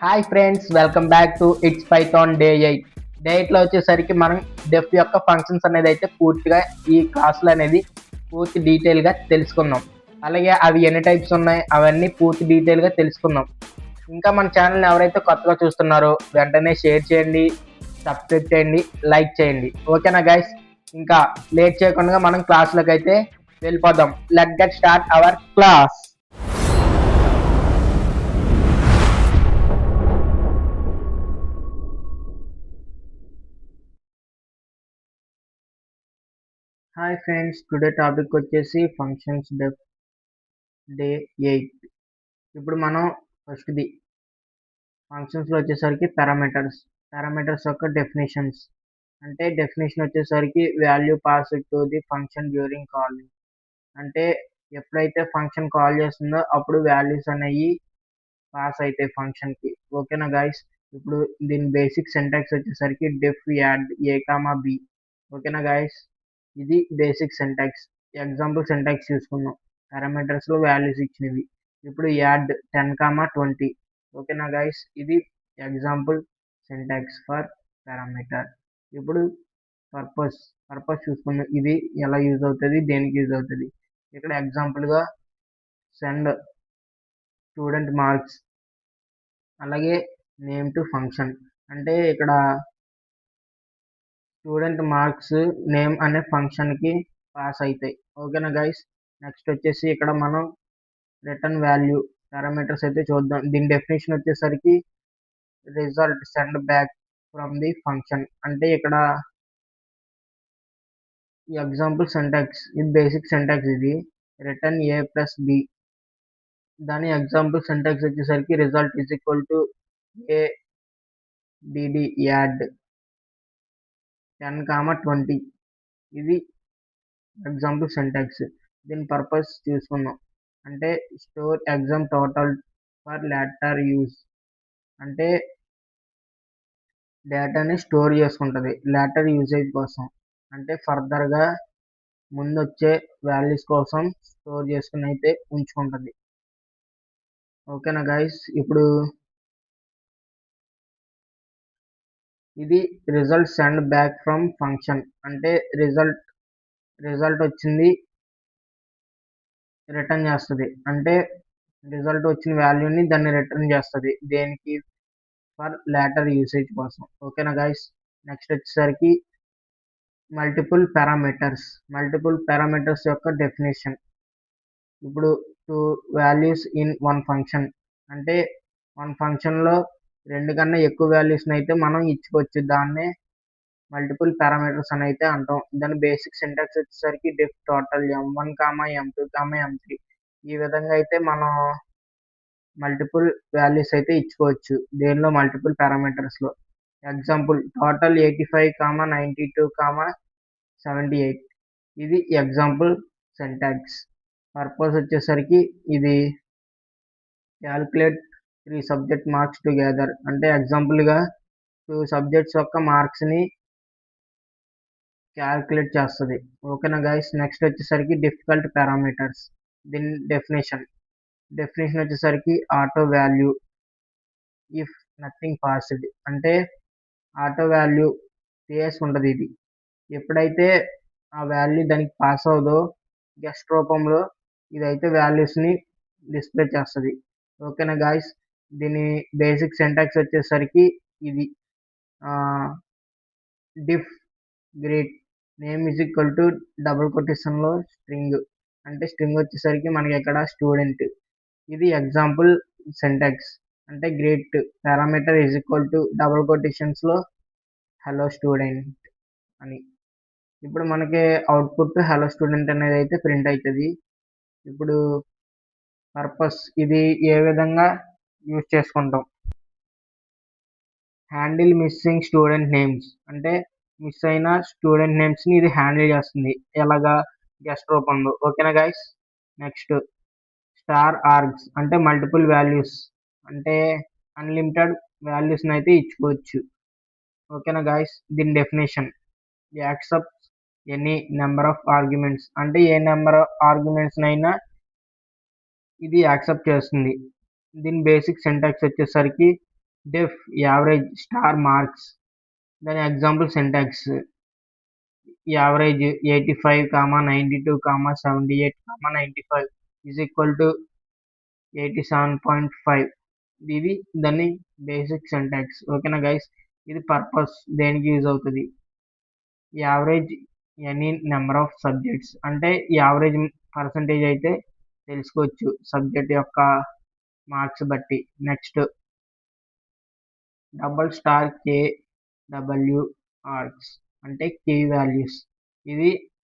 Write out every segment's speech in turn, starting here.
Hi friends, welcome back to it's Python day 8. Day 8లో వచ్చేసరికి మనం డెఫ్ యొక్క ఫంక్షన్స్ అనేది అయితే పూర్తిగా ఈ క్లాసులు అనేది పూర్తి డీటెయిల్గా తెలుసుకుందాం. అలాగే అవి ఎన్ని టైప్స్ ఉన్నాయి అవన్నీ పూర్తి డీటెయిల్గా తెలుసుకుందాం. ఇంకా మన ఛానల్ని ఎవరైతే కొత్తగా చూస్తున్నారో వెంటనే షేర్ చేయండి, సబ్స్క్రైబ్ చేయండి, లైక్ చేయండి. ఓకేనా గైస్? ఇంకా లేట్ చేయకుండా మనం క్లాసులకు అయితే వెళ్ళిపోదాం. Let get start our class. Hi friends, today topic వచ్చేసి ఫంక్షన్స్ డెఫ్ డే 8. ఇప్పుడు మనం ఫస్ట్ది ఫంక్షన్స్లో వచ్చేసరికి పారామీటర్స్ యొక్క డెఫినేషన్స్. అంటే డెఫినేషన్ వచ్చేసరికి value pass to the function during calling. అంటే ఎప్పుడైతే ఫంక్షన్ కాల్ చేస్తుందో అప్పుడు వాల్యూస్ అనేవి పాస్ అవుతాయి ఫంక్షన్కి. ఓకేనా గైస్? ఇప్పుడు దీని బేసిక్ సింటాక్స్ వచ్చేసరికి డెఫ్ యాడ్ ఏ కామా బి. ఓకేనా గైస్? ఇది బేసిక్ సింటాక్స్. ఎగ్జాంపుల్ సింటాక్స్ చూసుకుందాం. పారామీటర్స్లో వాల్యూస్ ఇచ్చినవి. ఇప్పుడు యాడ్ 10, 20. ఓకేనా గైస్? ఇది ఎగ్జాంపుల్ సింటాక్స్ ఫర్ పారామీటర్. ఇప్పుడు పర్పస్ చూసుకుందాం. ఇది ఎలా యూజ్ అవుతుంది, దేనికి యూజ్ అవుతుంది. ఇక్కడ ఎగ్జాంపుల్గా సెండ్ స్టూడెంట్ మార్క్స్, అలాగే నేమ్ టు ఫంక్షన్. అంటే ఇక్కడ స్టూడెంట్ మార్క్స్ నేమ్ అనే ఫంక్షన్కి పాస్ అవుతాయి. ఓకేనా గైస్? నెక్స్ట్ వచ్చేసి ఇక్కడ మనం రిటర్న్ వాల్యూ పారామీటర్స్ అయితే చూద్దాం. దీని డెఫినేషన్ వచ్చేసరికి result send back from the function. అంటే ఇక్కడ ఈ ఎగ్జాంపుల్ సింటాక్స్, ఇది బేసిక్ సింటాక్స్. ఇది రిటర్న్ ఏ ప్లస్ బి. దాని ఎగ్జాంపుల్ సింటాక్స్ వచ్చేసరికి result is equal to A DD add 10, 20. ఇది ఎగ్జాంపుల్ సింటాక్స్. దీని పర్పస్ చూసుకుందాం. అంటే store exam total for later use. అంటే డేటాని స్టోర్ చేసుకుంటుంది లేటర్ యూసేజ్ కోసం. అంటే ఫర్దర్గా ముందు వచ్చే వాల్యూస్ కోసం స్టోర్ చేసుకుని అయితే ఉంచుకుంటుంది. ఓకేనా గైస్? ఇప్పుడు ఇది result send back from function. అంటే రిజల్ట్ వచ్చింది రిటర్న్ చేస్తుంది. అంటే రిజల్ట్ వచ్చిన వాల్యూని దాన్ని రిటర్న్ చేస్తుంది. దేనికి? ఫర్ లేటర్ యూసేజ్ కోసం. ఓకేనా గైస్? నెక్స్ట్ వచ్చేసరికి మల్టిపుల్ పారామీటర్స్ యొక్క డెఫినేషన్. ఇప్పుడు two values in one function. అంటే వన్ ఫంక్షన్లో రెండు కన్నా ఎక్కువ వాల్యూస్ని అయితే మనం ఇచ్చుకోవచ్చు. దాన్నే మల్టిపుల్ పారామీటర్స్ అని అయితే అంటాం. దాని బేసిక్ సింటాక్స్ వచ్చేసరికి డెఫ్ టోటల్ m1, m2, m3. ఈ విధంగా అయితే మనం మల్టిపుల్ వాల్యూస్ అయితే ఇచ్చుకోవచ్చు దేనిలో? మల్టిపుల్ పారామీటర్స్లో. Example total 85, 92, 78. ఇది ఎగ్జాంపుల్ సింటాక్స్. పర్పస్ వచ్చేసరికి ఇది క్యాల్కులేట్ 3 సబ్జెక్ట్ మార్క్స్ టుగెదర్. అంటే ఎగ్జాంపుల్గా 2 సబ్జెక్ట్స్ యొక్క మార్క్స్ని క్యాల్కులేట్ చేస్తుంది. ఓకేనా గైస్? నెక్స్ట్ వచ్చేసరికి డిఫికల్ట్ పారామీటర్స్. దీని డెఫినేషన్ వచ్చేసరికి auto value if nothing passed. అంటే ఆటో వాల్యూ చేసి ఉండదు. ఇది ఎప్పుడైతే ఆ వాల్యూ దానికి పాస్ అవుదో గెస్ట్ రూపంలో ఇదైతే వాల్యూస్ని డిస్ప్లే చేస్తుంది. ఓకేనా గాయస్? దీని బేసిక్ సింటాక్స్ వచ్చేసరికి ఇది def greet name is equal to double కొటేషన్లో స్ట్రింగ్. అంటే స్ట్రింగ్ వచ్చేసరికి మనకి ఇక్కడ స్టూడెంట్. ఇది ఎగ్జాంపుల్ సింటాక్స్. అంటే greet parameter is equal to double కొటేషన్స్లో హలో స్టూడెంట్ అని. ఇప్పుడు మనకి అవుట్పుట్ హలో స్టూడెంట్ అనేది అయితే ప్రింట్ అవుతుంది. ఇప్పుడు పర్పస్ ఇది ఏ విధంగా యూజ్ చేసుకుంటాం. Handle missing student names. అంటే మిస్ అయిన స్టూడెంట్ నేమ్స్ని ఇది హ్యాండిల్ చేస్తుంది. ఎలాగా? గెస్ట్ రూపంలో. ఓకేనా గైస్? Next star args. అంటే మల్టిపుల్ వాల్యూస్. అంటే అన్లిమిటెడ్ వాల్యూస్ని అయితే ఇచ్చుకోవచ్చు. ఓకేనా గైస్? దీని definition accept any number of arguments. అంటే ఏ నెంబర్ ఆఫ్ ఆర్గ్యుమెంట్స్ అయినా ఇది యాక్సెప్ట్ చేస్తుంది. దీని బేసిక్ సింటాక్స్ వచ్చేసరికి def యావరేజ్ స్టార్ మార్క్స్. దాని example syntax average 85, 92, 78, 95 is equal to 87.5. ఇది దాని బేసిక్ సింటాక్స్. ఓకేనా గైస్, ఇది పర్పస్ దేనికి యూజ్ అవుతుంది. Average any number of subjects అంటే యావరేజ్ పర్సంటేజ్ అయితే తెలుసుకోవచ్చు సబ్జెక్ట్ యొక్క మార్క్స్ బట్టి. నెక్స్ట్ డబుల్ స్టార్ KWRs అంటే కీ వాల్యూస్. ఇది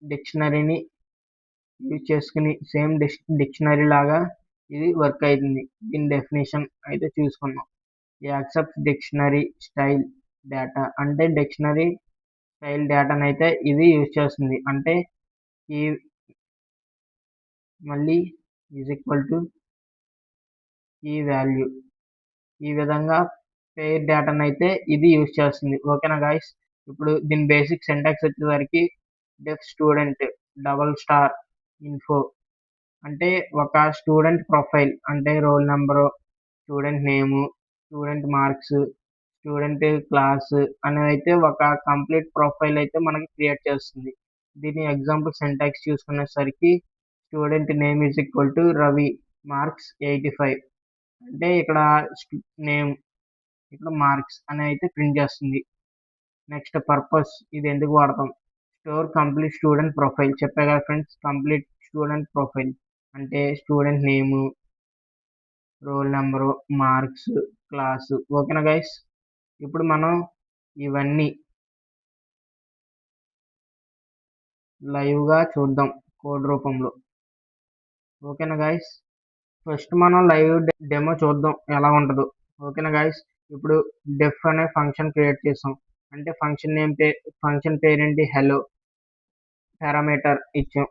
డిక్షనరీని యూజ్ చేసుకుని సేమ్ డిక్షనరీ లాగా ఇది వర్క్ అవుతుంది. దీని డెఫినేషన్ అయితే చూసుకున్నాం. యాక్సెప్ట్ డిక్షనరీ స్టైల్ డేటా అంటే డిక్షనరీ స్టైల్ డేటాను అయితే ఇది యూజ్ చేస్తుంది. అంటే ఈ మళ్ళీ ఈజ్ ఈక్వల్ టు ఈ వాల్యూ. ఈ విధంగా పేర్ డేటాను అయితే ఇది యూజ్ చేస్తుంది. ఓకేనా గాయస్, ఇప్పుడు దీని బేసిక్ సింటాక్స్ వచ్చేసరికి డెఫ్ స్టూడెంట్ డబల్ స్టార్ ఇన్ఫో అంటే ఒక స్టూడెంట్ ప్రొఫైల్ అంటే రోల్ నెంబరు, స్టూడెంట్ నేము, స్టూడెంట్ మార్క్స్, స్టూడెంట్ క్లాస్ అనేది అయితే ఒక కంప్లీట్ ప్రొఫైల్ అయితే మనకి క్రియేట్ చేస్తుంది. దీని ఎగ్జాంపుల్ సింటాక్స్ చూసుకునేసరికి student name is equal to Ravi, marks 85 అంటే ఇక్కడ నేమ్, ఇక్కడ మార్క్స్ అని అయితే ప్రింట్ చేస్తుంది. నెక్స్ట్ పర్పస్, ఇది ఎందుకు వాడతాం. Store complete student profile. చెప్పే కదా ఫ్రెండ్స్, కంప్లీట్ స్టూడెంట్ ప్రొఫైల్ అంటే స్టూడెంట్ నేము, రోల్ నెంబరు, మార్క్స్, క్లాసు. ఓకేనా గైస్, ఇప్పుడు మనం ఇవన్నీ లైవ్గా చూద్దాం కోడ్ రూపంలో. ఓకేనా గైస్, ఫస్ట్ మనం లైవ్ డెమో చూద్దాం ఎలా ఉంటుందో. ఓకేనా గైస్, ఇప్పుడు డెఫ్ అనే ఫంక్షన్ క్రియేట్ చేసాం. అంటే ఫంక్షన్ పేరు ఏంటి, హలో. పారామీటర్ ఇచ్చాం.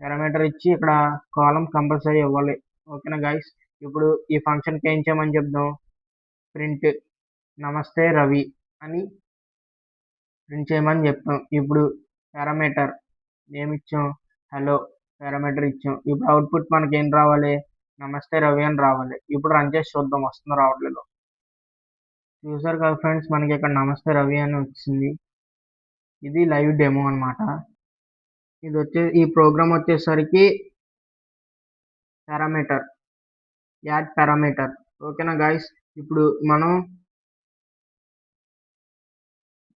పారామీటర్ ఇచ్చి ఇక్కడ కాలం కంపల్సరీ ఇవ్వాలి. ఓకేనా గైస్, ఇప్పుడు ఈ ఫంక్షన్కి ఏం చేయమని చెప్దాం, ప్రింట్ నమస్తే రవి అని ప్రింట్ చేయమని చెప్తాం. ఇప్పుడు పారామీటర్ ఏమి ఇచ్చాం, హలో పారామీటర్ ఇచ్చాం. ఇప్పుడు అవుట్పుట్ మనకి ఏం రావాలి, నమస్తే రవి అని రావాలి. ఇప్పుడు రన్ చేసి చూద్దాం వస్తుందో రావట్లేదు. చూసారు కదా ఫ్రెండ్స్, మనకి ఇక్కడ నమస్తే రవి అని వచ్చింది. ఇది లైవ్ డెమో అనమాట. ఈ ప్రోగ్రామ్ వచ్చేసరికి పారామీటర్, యాడ్ పారామీటర్. ఓకేనా గైస్, ఇప్పుడు మనం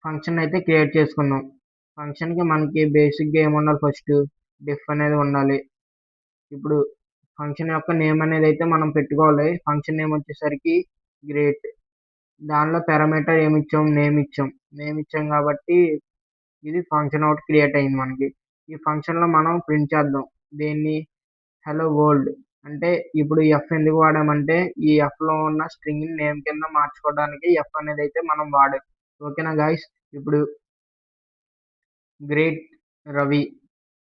ఫంక్షన్ అయితే క్రియేట్ చేసుకున్నాం. ఫంక్షన్కి మనకి బేసిక్గా ఏముండాలి, ఫస్ట్ డిఫ్ అనేది ఉండాలి. ఇప్పుడు ఫంక్షన్ యొక్క నేమ్ అనేది అయితే మనం పెట్టుకోవాలి. ఫంక్షన్ నేమ్ వచ్చేసరికి గ్రేట్. దానిలో పారామీటర్ ఏమి ఇచ్చాం, నేమ్ ఇచ్చాం కాబట్టి ఇది ఫంక్షన్ అవుట్ క్రియేట్ అయింది మనకి. ఈ ఫంక్షన్లో మనం ప్రింట్ చేద్దాం దీన్ని, హలో వరల్డ్. అంటే ఇప్పుడు ఎఫ్ ఎందుకు వాడామంటే ఈ ఎఫ్లో ఉన్న స్ట్రింగ్ నేమ్ కింద మార్చుకోవడానికి ఎఫ్ అనేది అయితే మనం వాడాం. ఓకేనా గాయస్, ఇప్పుడు గ్రేట్ రవి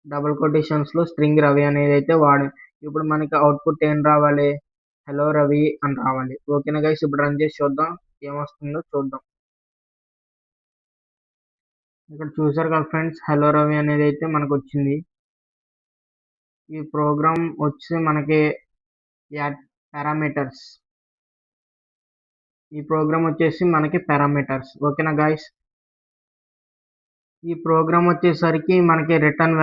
డబుల్ కొటేషన్స్లో స్ట్రింగ్ రవి అనేది అయితే వాడాం. ఇప్పుడు మనకి అవుట్పుట్ ఏం రావాలి, హలో రవి అని రావాలి. ఓకేనా గైస్, ఇప్పుడు రన్ చేసి చూద్దాం ఏమొస్తుందో చూద్దాం. ఇక్కడ చూసారు కదా ఫ్రెండ్స్, హలో రవి అనేది అయితే మనకు వచ్చింది. ఈ ప్రోగ్రామ్ వచ్చి మనకి యాడ్ పారామీటర్స్. ఈ ప్రోగ్రామ్ వచ్చేసి మనకి పారామీటర్స్. ఓకేనా గైస్, ఈ ప్రోగ్రామ్ వచ్చేసరికి మనకి రిటర్న్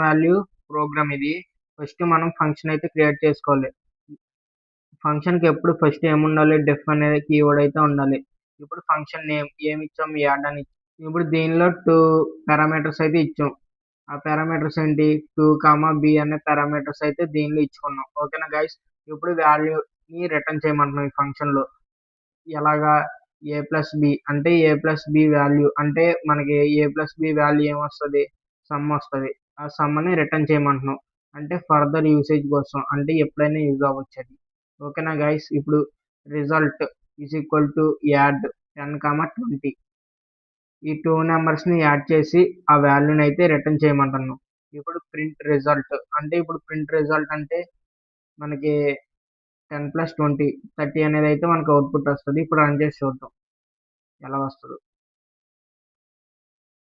వాల్యూ ప్రోగ్రామ్. ఇది ఫస్ట్ మనం ఫంక్షన్ అయితే క్రియేట్ చేసుకోవాలి. ఫంక్షన్కి ఎప్పుడు ఫస్ట్ ఏముండాలి, డెఫ్ అనేది కీవర్డ్ అయితే ఉండాలి. ఇప్పుడు ఫంక్షన్ నేమ్ ఏమి ఇచ్చాం, యాడ్ అని. ఇప్పుడు దీనిలో 2 పారామీటర్స్ అయితే ఇచ్చాం. ఆ పారామీటర్స్ ఏంటి, 2, B అనే పారామీటర్స్ అయితే దీనిలో ఇచ్చుకున్నాం. ఓకేనా గైస్, ఇప్పుడు వాల్యూని రిటర్న్ చేయమంటున్నాం ఈ ఫంక్షన్లో. ఎలాగా, A+B అంటే A+B వాల్యూ అంటే మనకి A+B వాల్యూ ఏమొస్తుంది, సమ్ వస్తుంది. ఆ సమ్ని రిటర్న్ చేయమంటున్నాం. అంటే ఫర్దర్ యూసేజ్ కోసం, అంటే ఎప్పుడైనా యూజ్ అవ్వచ్చు అది. ఓకేనా గైస్, ఇప్పుడు result is equal to add 10, 20. ఈ 2 నెంబర్స్ని యాడ్ చేసి ఆ వాల్యూని అయితే రిటర్న్ చేయమంటున్నాం. ఇప్పుడు ప్రింట్ రిజల్ట్ అంటే మనకి 10 + 20 30 అనేది అయితే మనకు అవుట్పుట్ వస్తుంది. ఇప్పుడు రన్ చేసి చూద్దాం ఎలా వస్తుందో.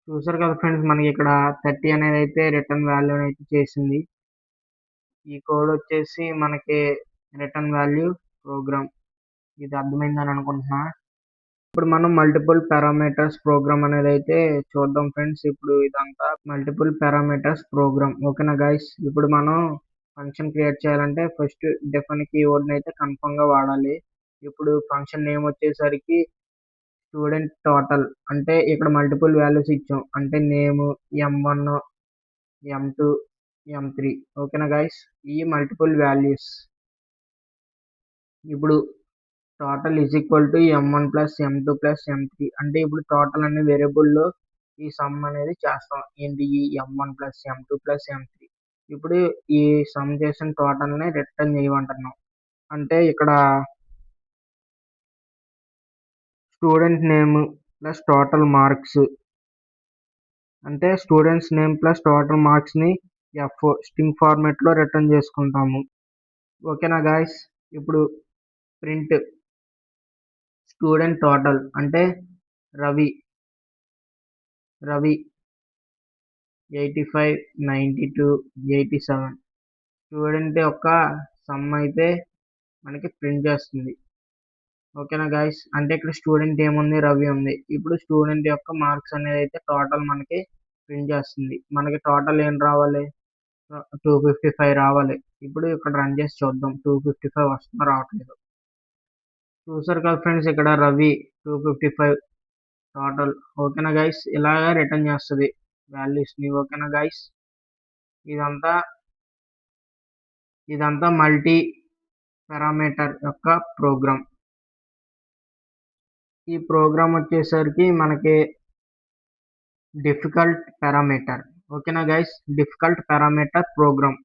చూసారు కదా ఫ్రెండ్స్, మనకి ఇక్కడ 30 అనేది అయితే రిటర్న్ వాల్యూ అయితే చేసింది. ఈ కోడ్ వచ్చేసి మనకి రిటర్న్ వాల్యూ ప్రోగ్రామ్. ఇది అర్థమైందని అనుకుంటున్నా. ఇప్పుడు మనం మల్టిపుల్ పారామీటర్స్ ప్రోగ్రామ్ అనేది అయితే చూద్దాం ఫ్రెండ్స్. ఇప్పుడు ఇదంతా మల్టిపుల్ పారామీటర్స్ ప్రోగ్రామ్. ఓకేనా గైస్? ఇప్పుడు మనం ఫంక్షన్ క్రియేట్ చేయాలంటే ఫస్ట్ డిఫైన్ కీవర్డ్ని అయితే కన్ఫర్మ్గా వాడాలి. ఇప్పుడు ఫంక్షన్ నేమ్ వచ్చేసరికి స్టూడెంట్ టోటల్, అంటే ఇక్కడ మల్టిపుల్ వాల్యూస్ ఇచ్చాం, అంటే నేమ్ M1, M2, M3. ఓకేనా గైస్? ఈ మల్టిపుల్ వాల్యూస్. ఇప్పుడు total is equal to M1 plus M2 plus M3, అంటే ఇప్పుడు టోటల్ అనే వేరియబుల్లో ఈ సమ్ అనేది చేస్తాం. ఏంటి? ఈ M1 plus M2 plus M3. ఇప్పుడు ఈ సమ్ చేసిన టోటల్ని రిటర్న్ చేయమంటున్నాం. అంటే ఇక్కడ student name plus total marks, అంటే స్టూడెంట్స్ నేమ్ ప్లస్ టోటల్ మార్క్స్ని స్ట్రింగ్ ఫార్మాట్లో రిటర్న్ చేసుకుంటాము. ఓకేనా గాయస్? ఇప్పుడు ప్రింట్ స్టూడెంట్ టోటల్, అంటే రవి 85, 92, 87 స్టూడెంట్ యొక్క సమ్ అయితే మనకి ప్రింట్ చేస్తుంది. ఓకేనా గాయస్? అంటే ఇక్కడ స్టూడెంట్ ఏముంది? రవి ఉంది. ఇప్పుడు స్టూడెంట్ యొక్క మార్క్స్ అనేది అయితే టోటల్ మనకి ప్రింట్ చేస్తుంది. మనకి టోటల్ ఏం రావాలి? 255 రావాలి. ఇప్పుడు ఇక్కడ రన్ చేసి చూద్దాం 255 వస్తుందో రావట్లేదు. చూసారు కదా ఫ్రెండ్స్, ఇక్కడ రవి 255 టోటల్. ఓకేనా గైస్? ఇలాగా రిటర్న్ చేస్తుంది వాల్యూస్ని. ఓకేనా గైస్? ఇదంతా ఇదంతా మల్టీ పారామీటర్ యొక్క ప్రోగ్రామ్. ఈ ప్రోగ్రామ్ వచ్చేసరికి మనకి డిఫికల్ట్ పారామీటర్. ఓకేనా గైస్? Difficult parameter program.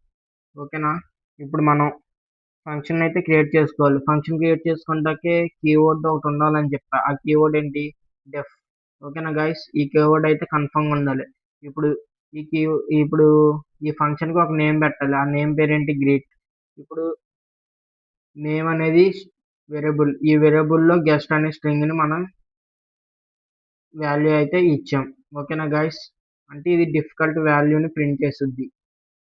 ఓకేనా? ఇప్పుడు మనం ఫంక్షన్ అయితే క్రియేట్ చేసుకోవాలి. ఫంక్షన్ క్రియేట్ చేసుకుంటాకే కీవర్డ్ ఒకటి ఉండాలని చెప్పా. ఆ కీవర్డ్ ఏంటి? డెఫ్. ఓకేనా గైస్? ఈ కీవర్డ్ అయితే కన్ఫర్మ్గా ఉండాలి. ఇప్పుడు ఈ కీ ఇప్పుడు ఈ ఫంక్షన్కి ఒక నేమ్ పెట్టాలి. ఆ నేమ్ పేరేంటి? గ్రీట్. ఇప్పుడు నేమ్ అనేది వేరియబుల్. ఈ వేరియబుల్లో గెస్ట్ అనే స్ట్రింగ్ని మనం వాల్యూ అయితే ఇచ్చాం. ఓకేనా గైస్? అంటే ఇది డిఫికల్ట్ వాల్యూని ప్రింట్ చేస్తుంది.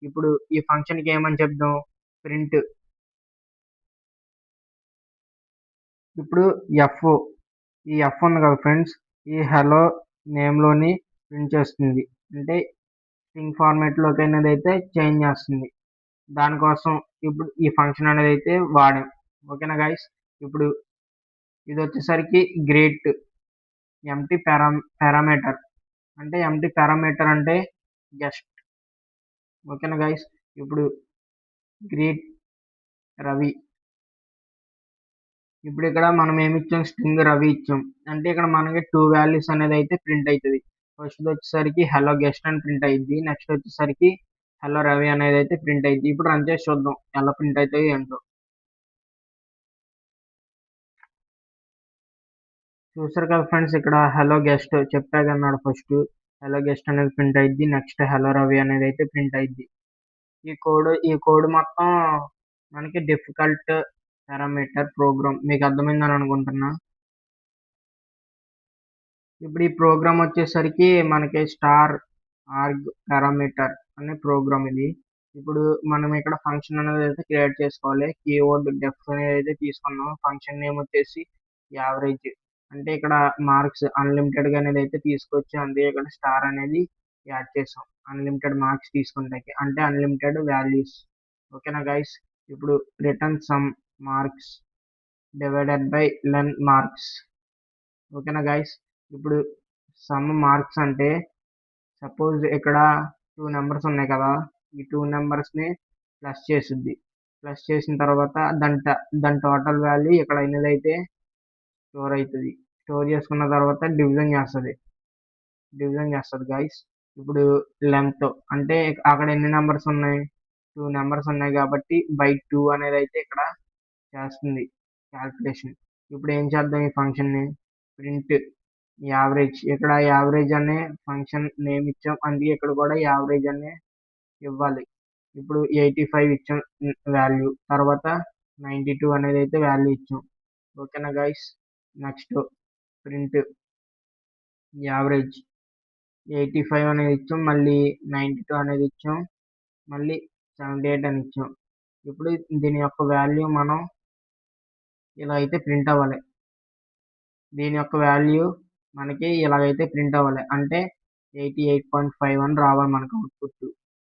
ఇప్పుడు ఈ ఫంక్షన్కి ఏమని చెప్దాం? ప్రింట్. ఇప్పుడు ఎఫ్, ఈ ఎఫ్ ఉంది కదా ఫ్రెండ్స్, ఈ హలో నేమ్లోని ప్రింట్ చేస్తుంది. అంటే స్ట్రింగ్ ఫార్మాట్లోకి అనేది అయితే చేంజ్ చేస్తుంది. దానికోసం ఇప్పుడు ఈ ఫంక్షన్ అనేది అయితే వాడాం. ఓకేనా గైస్? ఇప్పుడు ఇది వచ్చేసరికి గ్రేట్ ఎంటీ పారామీటర్, అంటే ఎంటీ పారామీటర్ అంటే జస్ట్. ఓకేనా గైస్? ఇప్పుడు గ్రేట్ రవి. ఇప్పుడు ఇక్కడ మనం ఏమి ఇచ్చాం? స్ట్రింగ్ రవి ఇచ్చాం. అంటే ఇక్కడ మనకి 2 వాల్యూస్ అనేది అయితే ప్రింట్ అవుతుంది. ఫస్ట్ వచ్చేసరికి హలో గెస్ట్ అని ప్రింట్ అయ్యింది. నెక్స్ట్ వచ్చేసరికి హలో రవి అనేది అయితే ప్రింట్ అయ్యింది. ఇప్పుడు రన్ చేసి చూద్దాం ఎలా ప్రింట్ అవుతాయి ఏంటో. చూసారు కదా ఫ్రెండ్స్, ఇక్కడ హలో గెస్ట్ చెప్పాగన్నాడు. ఫస్ట్ హలో గెస్ట్ అనేది ప్రింట్ అయ్యింది. నెక్స్ట్ హలో రవి అనేది అయితే ప్రింట్ అయ్యింది. ఈ కోడ్ మొత్తం మనకి డిఫికల్ట్ పారామీటర్ ప్రోగ్రామ్. మీకు అర్థమైందని అనుకుంటున్నా. ఇప్పుడు ఈ ప్రోగ్రామ్ వచ్చేసరికి మనకి స్టార్ ఆర్గ్ పారామీటర్ అనే ప్రోగ్రామ్ ఇది. ఇప్పుడు మనం ఇక్కడ ఫంక్షన్ అనేది అయితే క్రియేట్ చేసుకోవాలి. కీవర్డ్ డెఫ్ అనేది అయితే తీసుకున్నాం. ఫంక్షన్ నేమ్ వచ్చేసి యావరేజ్, అంటే ఇక్కడ మార్క్స్ అన్లిమిటెడ్గా అనేది అయితే తీసుకొచ్చి అందుకే ఇక్కడ స్టార్ అనేది యాడ్ చేసాం. అన్లిమిటెడ్ మార్క్స్ తీసుకుంటాకి, అంటే అన్లిమిటెడ్ వాల్యూస్. ఓకేనా గైస్? ఇప్పుడు return sum marks divided by len marks. ఓకేనా గైస్? ఇప్పుడు సమ్ మార్క్స్ అంటే సపోజ్ ఇక్కడ 2 నెంబర్స్ ఉన్నాయి కదా, ఈ 2 నెంబర్స్ని ప్లస్ చేస్తుంది. ప్లస్ చేసిన తర్వాత దాని టోటల్ వాల్యూ ఇక్కడ అయితే స్టోర్ అవుతుంది. స్టోర్ చేసుకున్న తర్వాత డివిజన్ చేస్తుంది గైస్. ఇప్పుడు లెంత్, అంటే అక్కడ ఎన్ని నెంబర్స్ ఉన్నాయి? 2 నెంబర్స్ ఉన్నాయి కాబట్టి బై 2 అనేది అయితే ఇక్కడ చేస్తుంది క్యాల్కులేషన్. ఇప్పుడు ఏం చేద్దాం? ఈ ఫంక్షన్ని ప్రింట్ యావరేజ్. ఇక్కడ యావరేజ్ అనే ఫంక్షన్ నేమ్ ఇచ్చాం, అందుకే ఇక్కడ కూడా యావరేజ్ అనే ఇవ్వాలి. ఇప్పుడు 85 ఇచ్చాం వాల్యూ, తర్వాత 92 అనేది అయితే వాల్యూ ఇచ్చాం. ఓకేనా గైస్? నెక్స్ట్ ప్రింట్ యావరేజ్ 85 అనేది ఇచ్చాం, మళ్ళీ 92 అనేది ఇచ్చాం, మళ్ళీ 78 అని ఇచ్చాం. ఇప్పుడు దీని యొక్క వాల్యూ మనం ఇలా అయితే ప్రింట్ అవ్వాలి. దీని యొక్క వాల్యూ మనకి ఇలాగైతే ప్రింట్ అవ్వాలి. అంటే 88.5 అని రావాలి మనకు అవుట్పుట్.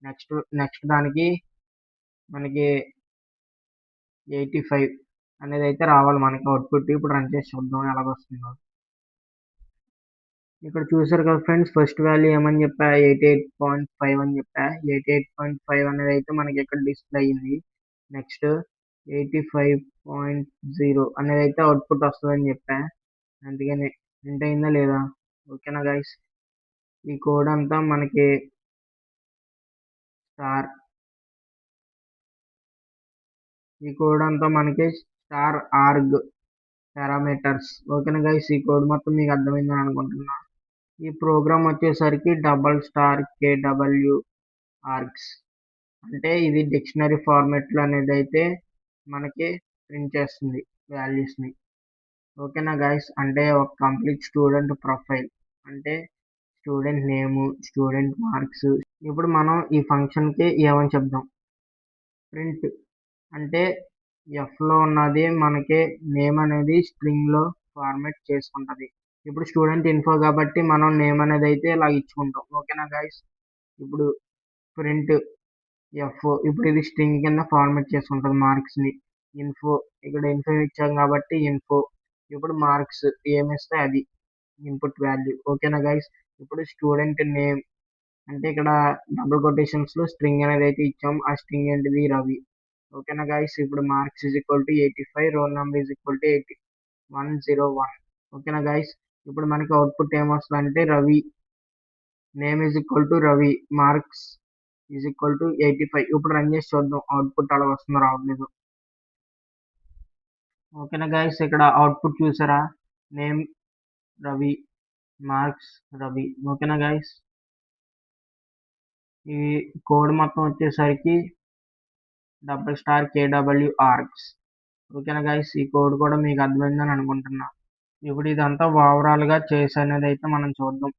నెక్స్ట్ నెక్స్ట్ దానికి మనకి 85 అనేది అయితే రావాలి మనకి అవుట్పుట్. ఇప్పుడు రన్ చేసి చూద్దాం ఎలాగొస్తుందో. ఇక్కడ చూసారు కదా ఫ్రెండ్స్, ఫస్ట్ వాల్యూ ఏమని చెప్పా, 88.5 అని చెప్పా. 88.5 అనేది అయితే మనకి ఇక్కడ డిస్ప్లే అయ్యింది. నెక్స్ట్ 85.0 అనేది అయితే అవుట్పుట్ వస్తుందని చెప్పా. అందుకని ప్రింట్ అయిందా లేదా? ఓకేనా గైస్, ఈ కోడ్ అంతా మనకి స్టార్ స్టార్ ఆర్గ్ పారామీటర్స్. ఓకేనా గైస్, ఈ కోడ్ మొత్తం మీకు అర్థమైందని అనుకుంటున్నా. ఈ ప్రోగ్రామ్ వచ్చేసరికి డబల్ స్టార్ కేడబ్ల్యూ ఆర్గ్స్, అంటే ఇది డిక్షనరీ ఫార్మాట్లో అనేది అయితే మనకి ప్రింట్ చేస్తుంది వాల్యూస్ని. ఓకేనా గైస్, అంటే ఒక కంప్లీట్ స్టూడెంట్ ప్రొఫైల్, అంటే స్టూడెంట్ నేము, స్టూడెంట్ మార్క్స్. ఇప్పుడు మనం ఈ ఫంక్షన్కి ఏమని చెప్దాం, ప్రింట్ అంటే ఎఫ్లో ఉన్నది మనకి నేమ్ అనేది స్ట్రింగ్లో ఫార్మాట్ చేసుకుంటుంది. ఇప్పుడు స్టూడెంట్ ఇన్ఫో కాబట్టి మనం నేమ్ అనేది అయితే ఇలా ఇచ్చుకుంటాం. ఓకేనా గైస్, ఇప్పుడు ప్రింట్ ఎఫ్, ఇప్పుడు ఇది స్ట్రింగ్ కింద ఫార్మాట్ చేసుకుంటుంది మార్క్స్ని. ఇన్ఫో, ఇక్కడ ఇన్ఫో ఇచ్చాం కాబట్టి ఇన్ఫో. ఇప్పుడు మార్క్స్ ఏమిస్తే అది ఇన్పుట్ వాల్యూ. ఓకేనా గైస్, ఇప్పుడు స్టూడెంట్ నేమ్ అంటే ఇక్కడ డబుల్ కొటేషన్స్లో స్ట్రింగ్ అనేది అయితే ఇచ్చాం. ఆ స్ట్రింగ్ ఏంటిది, రవి. ఓకేనా గైస్, ఇప్పుడు marks is equal to 85, roll number is equal to 101. ఓకేనా గైస్, ఇప్పుడు మనకి అవుట్పుట్ ఏమొస్తుంది అంటే Ravi, name is equal to Ravi, marks is equal to 85. ఇప్పుడు రన్ చేసి చూద్దాం అవుట్పుట్ అలా వస్తుందో రావట్లేదు. ఓకేనా గైస్, ఇక్కడ అవుట్పుట్ చూసారా, నేమ్ రవి, మార్క్స్ రవి. ఓకేనా గైస్, ఈ కోడ్ మొత్తం వచ్చేసరికి డబల్ స్టార్ కేడబ్ల్యూ ఆర్గ్స్. ఓకేనా గైస్, ఈ కోడ్ కూడా మీకు అర్థమైందని అనుకుంటున్నా. ఇప్పుడు ఇదంతా ఓవరాల్గా చేసేది అయితే మనం చూద్దాం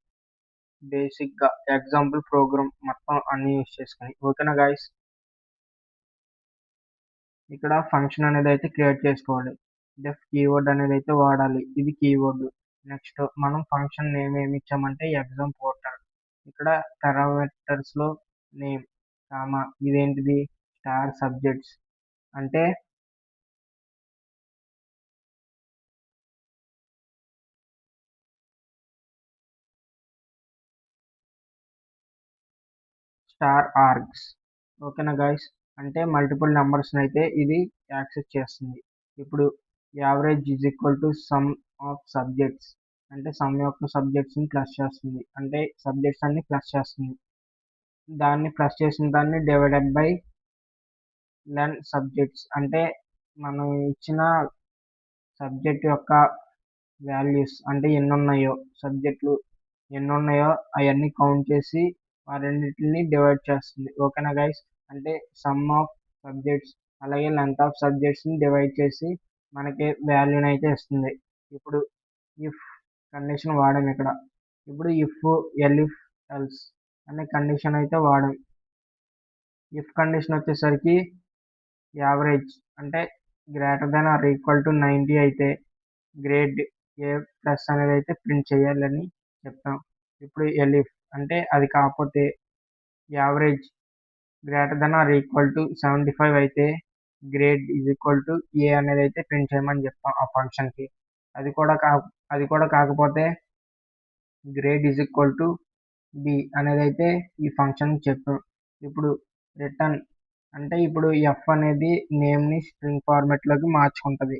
బేసిక్గా ఎగ్జాంపుల్ ప్రోగ్రామ్ మొత్తం అన్ని యూస్ చేసుకుని. ఓకేనా గైస్, ఇక్కడ ఫంక్షన్ అనేది అయితే క్రియేట్ చేసుకోవాలి. డెఫ్ కీవర్డ్ అనేది అయితే వాడాలి, ఇది కీవర్డ్. నెక్స్ట్ మనం ఫంక్షన్ నేమ్ ఏమి ఇచ్చామంటే ఎగ్జామ్ పోర్టల్. ఇక్కడ పారామీటర్స్లో నేమ్ కామా ఇదేంటిది స్టార్ సబ్జెక్ట్స్, అంటే స్టార్ ఆర్గ్స్. ఓకేనా గైస్, అంటే మల్టిపుల్ నెంబర్స్ని అయితే ఇది యాక్సెస్ చేస్తుంది. ఇప్పుడు average is equal to some of subjects, అంటే సమ్ యొక్క సబ్జెక్ట్స్ని ప్లస్ చేస్తుంది, అంటే సబ్జెక్ట్స్ అన్ని ప్లస్ చేస్తుంది. దాన్ని ప్లస్ చేసిన దాన్ని డివైడెడ్ బై లెన్ సబ్జెక్ట్స్, అంటే మనం ఇచ్చిన సబ్జెక్ట్ యొక్క వాల్యూస్, అంటే సబ్జెక్టులు ఎన్ని ఉన్నాయో అవన్నీ కౌంట్ చేసి ఆ రెండింటిని డివైడ్ చేస్తుంది. ఓకేనా గైస్, అంటే సమ్ ఆఫ్ సబ్జెక్ట్స్ అలాగే లెంత్ ఆఫ్ సబ్జెక్ట్స్ని డివైడ్ చేసి మనకి వాల్యూని అయితే ఇస్తుంది. ఇప్పుడు ఇఫ్ కండిషన్ వాడాం ఇక్కడ. ఇప్పుడు ఇఫ్ ఎల్ఇఫ్ ఎల్స్ అనే కండిషన్ అయితే వాడాం. ఇఫ్ కండిషన్ వచ్చేసరికి యావరేజ్ అంటే greater than or equal to 90 అయితే గ్రేడ్ ఏ ప్లస్ అనేది అయితే ప్రింట్ చేయాలని చెప్తాం. ఇప్పుడు ఎలిఫ్ అంటే అది కాకపోతే average greater than or equal to 75 అయితే grade is equal to A అనేది అయితే ప్రింట్ చేయమని చెప్తాం ఆ ఫంక్షన్కి. అది కూడా కాకపోతే grade is equal to be అనేది అయితే ఈ ఫంక్షన్ చెప్తాం. ఇప్పుడు రిటర్న్ అంటే ఇప్పుడు ఎఫ్ అనేది నేమ్ని స్ట్రింగ్ ఫార్మాట్లోకి మార్చుకుంటుంది.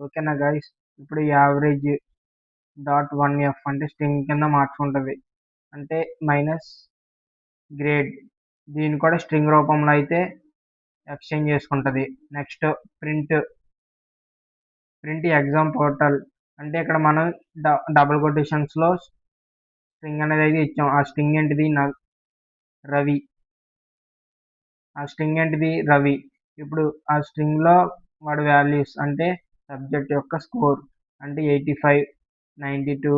ఓకేనా గైస్, ఇప్పుడు యావరేజ్ డాట్ 1F అంటే స్ట్రింగ్ కింద మార్చుకుంటుంది, అంటే మైనస్ గ్రేడ్ దీన్ని కూడా స్ట్రింగ్ రూపంలో అయితే ఎక్స్చేంజ్ చేసుకుంటుంది. నెక్స్ట్ ప్రింట్ ఎగ్జామ్ పోర్టల్, అంటే ఇక్కడ మనం డబుల్ కొటేషన్స్లో స్ట్రింగ్ అనేది అయితే ఇచ్చాం. ఆ స్ట్రింగ్ ఏంటిది, రవి. ఇప్పుడు ఆ స్ట్రింగ్లో వాడి వాల్యూస్ అంటే సబ్జెక్ట్ యొక్క స్కోర్ అంటే 85, 92,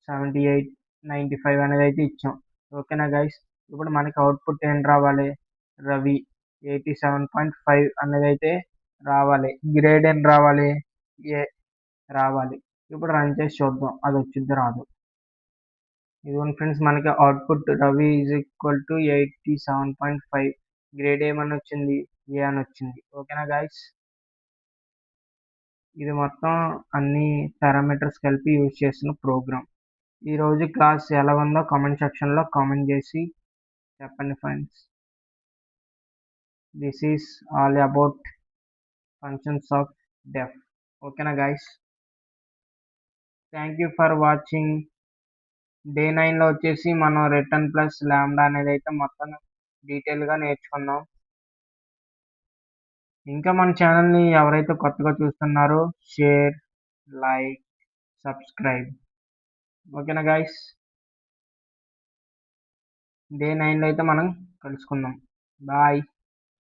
78, 95 అనేది అయితే ఇచ్చాం. ఓకేనా గైస్, ఇప్పుడు మనకి అవుట్పుట్ ఏం రావాలి, రవి 87.5 అనేది అయితే రావాలి. గ్రేడ్ ఏం రావాలి, ఏ రావాలి. ఇప్పుడు రన్ చేసి చూద్దాం అది వచ్చిద్దో రాదో. ఇదిగోండి ఫ్రెండ్స్, మనకి output Ravi is equal to 87.5. Grade ఏమని వచ్చింది? ఏ అని వచ్చింది. ఓకేనా గాయస్? ఇది మొత్తం అన్ని పారామీటర్స్ కలిపి యూజ్ చేసిన ప్రోగ్రామ్. ఈరోజు క్లాస్ ఎలా ఉందో కామెంట్ సెక్షన్లో కామెంట్ చేసి చెప్పండి friends. This is all about functions of def. ఓకేనా guys? Thank you for watching. Day 9లో వచ్చేసి మనం రిటర్న్ ప్లస్ ల్యాండా అనేది అయితే మొత్తం డీటెయిల్గా నేర్చుకున్నాం. ఇంకా మన ఛానల్ని ఎవరైతే కొత్తగా చూస్తున్నారో షేర్, లైక్, సబ్స్క్రైబ్. ఓకేనా గైస్? డే 9లో అయితే మనం కలుసుకుందాం. బాయ్.